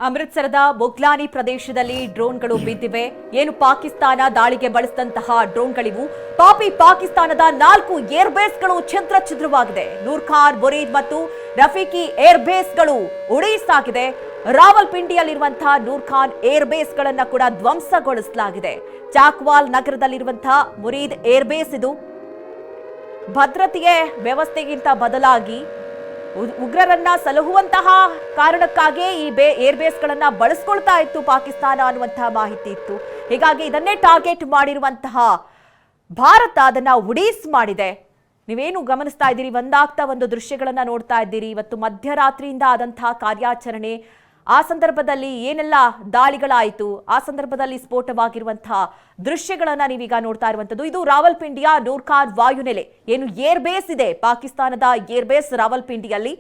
ಅಮೃತಸರದ ಮುಗ್ಲಾನಿ ಪ್ರದೇಶದಲ್ಲಿ ಡ್ರೋನ್ಗಳು ಬಿದ್ದಿವೆ. ಏನು ಪಾಕಿಸ್ತಾನ ದಾಳಿಗೆ ಬಳಸಿದಂತಹ ಡ್ರೋನ್ಗಳಿವು. ಪಾಕಿಸ್ತಾನದ 4 ಏರ್ ಬೇಸ್ಗಳು ಛಿದ್ರವಾಗಿದೆ. ನೂರ್ಖಾನ್, ಮುರೀದ್ ಮತ್ತು ರಫೀಕಿ ಏರ್ ಬೇಸ್ಗಳು ಉಡೀಸಾಗಿದೆ. ರಾವಲ್ಪಿಂಡಿಯಲ್ಲಿರುವಂತಹ ನೂರ್ಖಾನ್ ಏರ್ ಬೇಸ್ಗಳನ್ನ ಕೂಡ ಧ್ವಂಸಗೊಳಿಸಲಾಗಿದೆ. ಚಾಕ್ವಾಲ್ ನಗರದಲ್ಲಿರುವಂತಹ ಮುರೀದ್ ಏರ್ ಬೇಸ್ ಇದು. ಭದ್ರತೆಯ ವ್ಯವಸ್ಥೆಗಿಂತ ಬದಲಾಗಿ ಉಗ್ರರನ್ನ ಸಲಹುವಂತಹ ಕಾರಣಕ್ಕಾಗಿ ಈ ಏರ್ ಬೇಸ್ಗಳನ್ನ ಬಳಸ್ಕೊಳ್ತಾ ಇತ್ತು ಪಾಕಿಸ್ತಾನ ಅನ್ನುವಂತಹ ಮಾಹಿತಿ ಇತ್ತು. ಹೀಗಾಗಿ ಇದನ್ನೇ ಟಾರ್ಗೆಟ್ ಮಾಡಿರುವಂತಹ ಭಾರತ ಅದನ್ನ ಉಡೀಸ್ ಮಾಡಿದೆ. ನೀವೇನು ಗಮನಿಸ್ತಾ ಇದ್ದೀರಿ, ಒಂದಾಗ್ತಾ ಒಂದು ದೃಶ್ಯಗಳನ್ನ ನೋಡ್ತಾ ಇದ್ದೀರಿ. ಇವತ್ತು ಮಧ್ಯರಾತ್ರಿಯಿಂದ ಆದಂತಹ ಕಾರ್ಯಾಚರಣೆ, ಆ ಸಂದರ್ಭದಲ್ಲಿ ಏನೆಲ್ಲ ದಾಳಿಗಳಾಯಿತು, ಆ ಸಂದರ್ಭದಲ್ಲಿ ಸ್ಫೋಟವಾಗಿರುವಂತಹ ದೃಶ್ಯಗಳನ್ನ ನೀವೀಗ ನೋಡ್ತಾ ಇರುವಂತದ್ದು. ಇದು ರಾವಲ್ಪಿಂಡಿಯ ನೂರ್ಖಾನ್ ವಾಯುನೆಲೆ, ಏನು ಏರ್ ಬೇಸ್ ಇದೆ ಪಾಕಿಸ್ತಾನದ ಏರ್ ಬೇಸ್ ರಾವಲ್ಪಿಂಡಿಯಲ್ಲಿ,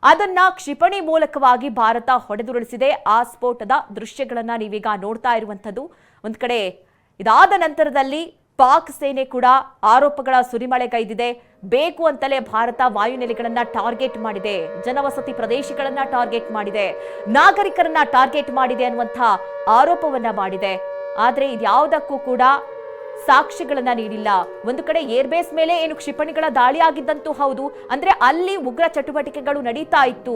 ಅದನ್ನ ಕ್ಷಿಪಣಿ ಮೂಲಕವಾಗಿ ಭಾರತ ಹೊಡೆದುರುಳಿಸಿದೆ. ಆ ಸ್ಫೋಟದ ದೃಶ್ಯಗಳನ್ನ ನೀವೀಗ ನೋಡ್ತಾ ಇರುವಂತದ್ದು. ಒಂದ್ ಕಡೆ ಇದಾದ ನಂತರದಲ್ಲಿ ಪಾಕ್ ಸೇನೆ ಕೂಡ ಆರೋಪಗಳ ಸುರಿಮಳೆಗೈದಿದೆ. ಬೇಕು ಅಂತಲೇ ಭಾರತ ವಾಯುನೆಲೆಗಳನ್ನ ಟಾರ್ಗೆಟ್ ಮಾಡಿದೆ, ಜನವಸತಿ ಪ್ರದೇಶಗಳನ್ನ ಟಾರ್ಗೆಟ್ ಮಾಡಿದೆ, ನಾಗರಿಕರನ್ನ ಟಾರ್ಗೆಟ್ ಮಾಡಿದೆ ಅನ್ನುವಂಥ ಆರೋಪವನ್ನ ಮಾಡಿದೆ. ಆದ್ರೆ ಇದ್ಯಾವುದಕ್ಕೂ ಕೂಡ ಸಾಕ್ಷಿಗಳನ್ನ ನೀಡಿಲ್ಲ. ಒಂದು ಕಡೆ ಏರ್ ಬೇಸ್ ಮೇಲೆ ಏನು ಕ್ಷಿಪಣಿಗಳ ದಾಳಿ ಆಗಿದ್ದಂತೂ ಹೌದು, ಅಂದ್ರೆ ಅಲ್ಲಿ ಉಗ್ರ ಚಟುವಟಿಕೆಗಳು ನಡೀತಾ ಇತ್ತು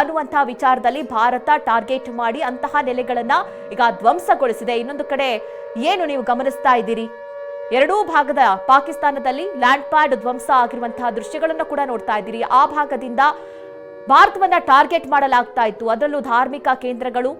ಅನ್ನುವಂತಹ ವಿಚಾರದಲ್ಲಿ ಭಾರತ ಟಾರ್ಗೆಟ್ ಮಾಡಿ ಅಂತಹ ನೆಲೆಗಳನ್ನ ಈಗ ಧ್ವಂಸಗೊಳಿಸಿದೆ. ಇನ್ನೊಂದು ಕಡೆ ಏನು ನೀವು ಗಮನಿಸ್ತಾ ಇದ್ದೀರಿ, ಎರಡೂ ಭಾಗದ ಪಾಕಿಸ್ತಾನದಲ್ಲಿ ಲ್ಯಾಂಡ್ ಪ್ಯಾಡ್ ಧ್ವಂಸ ಆಗಿರುವಂತಹ ದೃಶ್ಯಗಳನ್ನು ಕೂಡ ನೋಡ್ತಾ ಇದ್ದೀರಿ. ಆ ಭಾಗದಿಂದ ಭಾರತವನ್ನ ಟಾರ್ಗೆಟ್ ಮಾಡಲಾಗ್ತಾ ಇತ್ತು. ಅದರಲ್ಲೂ ಧಾರ್ಮಿಕ ಕೇಂದ್ರಗಳು,